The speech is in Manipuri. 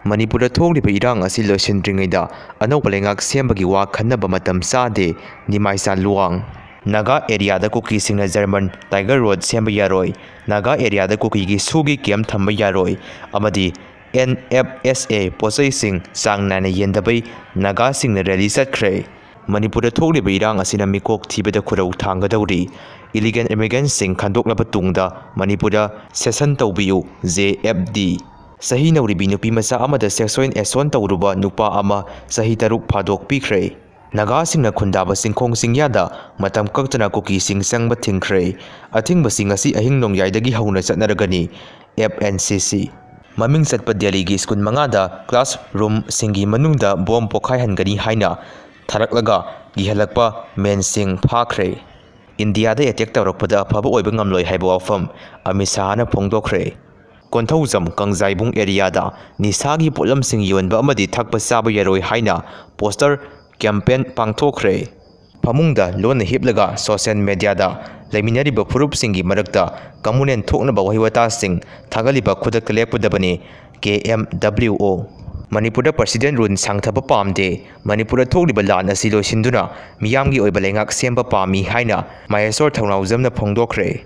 Manipur thokliba irang asi loisindringaida anauba lengak sembagi wa khannaba matam sade Nimaisan Luang. Naga area da Kukising na German Tiger Road semba yaroi. Naga area da Kukigi sugi kem thamba yaroi. Amadi NFSA posai sing sang nana yendabai Naga sing na rally satkre. Manipur thokliba irang asina mikok thibeda khurau thangadauri. Illegal immigrants sing khandoknaba tungda Manipur session tawbiu JFD. Chahi Nouribi Nupi macha amada sexual assault Twruba Nupa Chahi Taruk Fadok Pikhre. Naga singna khundaba singkhong singyada matam kaktana Kukising Changba Thingkhre. Athingba sing asi ahing nongyaidagi hauna chatnaragani FNCC. Maming chatpa Delhi gi skul mangada classroom singi manungda bomb pokhaihangani haina tharaklaga gihalakpa men sing phakre. India da attack tawrakpada phaba oiba ngamloi haiba wafam Amisahana phongdokre. Konthozam Kangleipak area da nisagi polam sing yonba amadi thakpa saba yaroi haina poster campaign pangthokre. Pamungda lona hiplaga social media da laiminariba furup singi marakta kamunen thoknaba wahiwata sing thagaliba khudak lekpudabani KMWO. Manipur President Run Sangthaba Pamde, Manipur thokliba lan asi loisinduna miyamgi oiba lengak semba pami haina Mayasor Thaunauzamna phongdokre.